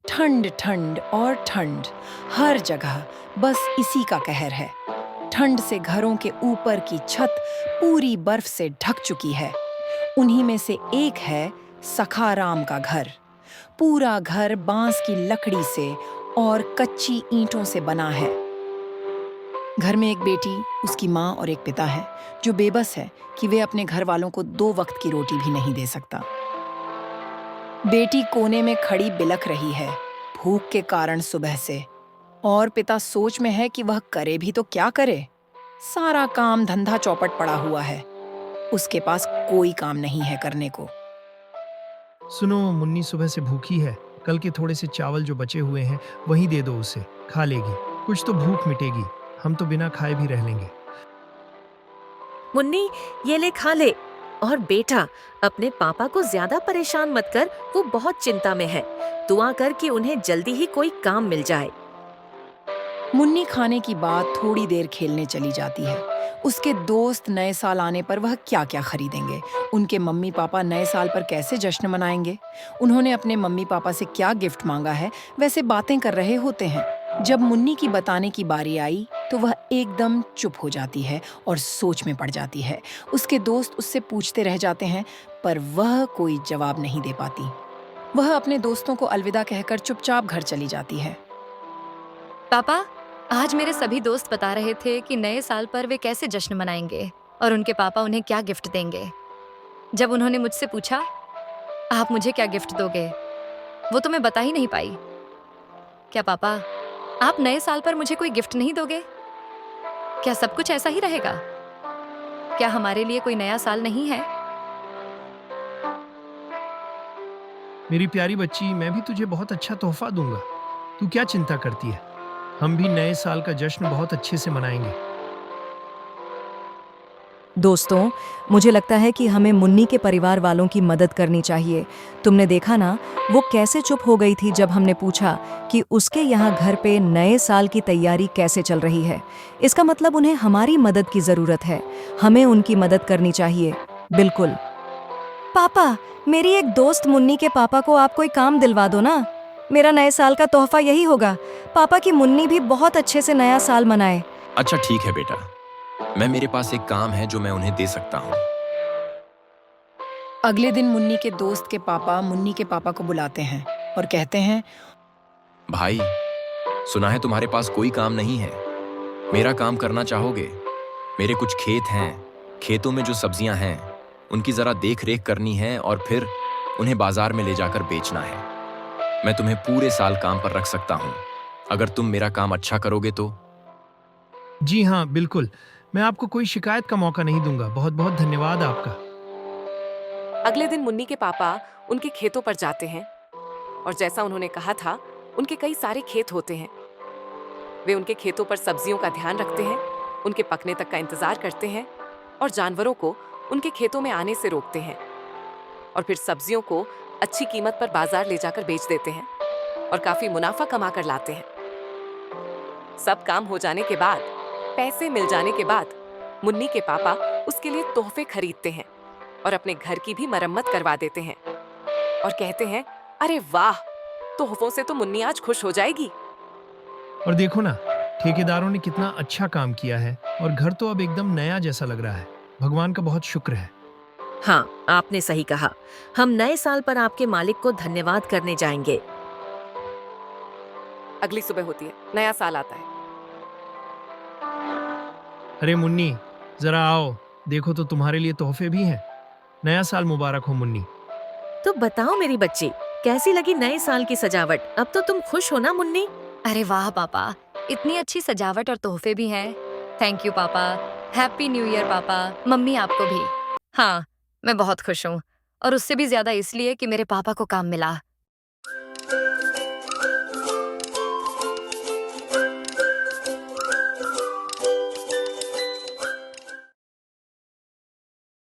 ठंड ठंड और ठंड, हर जगह बस इसी का कहर है। ठंड से घरों के ऊपर की छत पूरी बर्फ से ढक चुकी है। उन्हीं में से एक है सखाराम का घर। पूरा घर बांस की लकड़ी से और कच्ची ईंटों से बना है। घर में एक बेटी, उसकी माँ और एक पिता है जो बेबस है कि वे अपने घर वालों को 2 वक्त की रोटी भी नहीं दे सकता। बेटी कोने में खड़ी बिलख रही है, भूख के कारण सुबह से, और पिता सोच में है कि वह करे भी तो क्या करे। सारा काम धंधा चौपट पड़ा हुआ है, उसके पास कोई काम नहीं है करने को। सुनो, मुन्नी सुबह से भूखी है। कल के थोड़े से चावल जो बचे हुए हैं वही दे दो उसे, खा लेगी। कुछ तो भूख मिटेगी। हम तो बिना खाए भी रह लेंगे। मुन्नी, ये ले खा ले। और बेटा, अपने पापा को ज्यादा परेशान मत कर, वो बहुत चिंता में है। दुआ कर कि उन्हें जल्दी ही कोई काम मिल जाए। मुन्नी खाने की बाद थोड़ी देर खेलने चली जाती है। उसके दोस्त नए साल आने पर वह क्या क्या खरीदेंगे, उनके मम्मी पापा नए साल पर कैसे जश्न मनाएंगे, उन्होंने अपने मम्मी पापा से क्या गिफ्ट मांगा है, वैसे बातें कर रहे होते हैं। जब मुन्नी की बताने की बारी आई तो वह एकदम चुप हो जाती है और सोच में पड़ जाती है। उसके दोस्त उससे पूछते रह जाते हैं पर वह कोई जवाब नहीं दे पाती। वह अपने दोस्तों को अलविदा कहकर चुपचाप घर चली जाती है। पापा, आज मेरे सभी दोस्त बता रहे थे कि नए साल पर वे कैसे जश्न मनाएंगे और उनके पापा उन्हें क्या गिफ्ट देंगे। जब उन्होंने मुझसे पूछा, आप मुझे क्या गिफ्ट दोगे, वो तो मैं बता ही नहीं पाई। क्या पापा, आप नए साल पर मुझे कोई गिफ्ट नहीं दोगे? क्या सब कुछ ऐसा ही रहेगा? क्या हमारे लिए कोई नया साल नहीं है? मेरी प्यारी बच्ची, मैं भी तुझे बहुत अच्छा तोहफा दूंगा। तू क्या चिंता करती है? हम भी नए साल का जश्न बहुत अच्छे से मनाएंगे। दोस्तों, मुझे लगता है कि हमें मुन्नी के परिवार वालों की मदद करनी चाहिए। तुमने देखा ना, वो कैसे चुप हो गई थी जब हमने पूछा कि उसके यहाँ घर पे नए साल की तैयारी कैसे चल रही है। इसका मतलब उन्हें हमारी मदद की ज़रूरत है। हमें उनकी मदद करनी चाहिए। बिल्कुल। पापा, मेरी एक दोस्त मुन्नी के पापा को आप कोई काम दिलवा दो ना। मेरा नए साल का तोहफा यही होगा, पापा की मुन्नी भी बहुत अच्छे से नया साल मनाए। अच्छा ठीक है बेटा, मेरे पास एक काम है जो मैं उन्हें दे सकता हूँ। अगले दिन मुन्नी के दोस्त के पापा मुन्नी के पापा को बुलाते हैं और कहते हैं, भाई, सुना है तुम्हारे पास कोई काम नहीं है। मेरा काम करना चाहोगे? मेरे कुछ खेत हैं, खेतों में जो सब्जियां हैं उनकी जरा देख रेख करनी है और फिर उन्हें बाजार में ले जाकर बेचना है। मैं तुम्हें पूरे साल काम पर रख सकता हूँ अगर तुम मेरा काम अच्छा करोगे तो। जी हाँ, बिल्कुल। मैं आपको कोई शिकायत का मौका नहीं दूंगा। बहुत बहुत धन्यवाद आपका। अगले दिन मुन्नी के पापा उनके खेतों पर जाते हैं और जैसा उन्होंने कहा था, उनके कई सारे खेत होते हैं। वे उनके खेतों पर सब्जियों का ध्यान रखते हैं, उनके पकने तक का इंतजार करते हैं और जानवरों को उनके खेतों में आने से रोकते हैं और फिर सब्जियों को अच्छी कीमत पर बाजार ले जाकर बेच देते हैं और काफी मुनाफा कमा कर लाते हैं। सब काम हो जाने के बाद, पैसे मिल जाने के बाद, मुन्नी के पापा उसके लिए तोहफे खरीदते हैं और अपने घर की भी मरम्मत करवा देते हैं और कहते हैं, अरे वाह, तोहफों से तो मुन्नी आज खुश हो जाएगी। और देखो ना, ठेकेदारों ने कितना अच्छा काम किया है और घर तो अब एकदम नया जैसा लग रहा है। भगवान का बहुत शुक्र है। हाँ, आपने सही कहा। हम नए साल पर आपके मालिक को धन्यवाद करने जाएंगे। अगली सुबह होती है, नया साल आता है। अरे मुन्नी, जरा आओ, देखो तो तुम्हारे लिए तोहफे भी हैं। नया साल मुबारक हो मुन्नी। तो बताओ मेरी बच्ची, कैसी लगी नए साल की सजावट? अब तो तुम खुश हो ना मुन्नी? अरे वाह पापा, इतनी अच्छी सजावट और तोहफे भी हैं। थैंक यू पापा। हैप्पी न्यू ईयर पापा, मम्मी आपको भी। हाँ, मैं बहुत खुश हूँ, और उससे भी ज्यादा इसलिए कि मेरे पापा को काम मिला।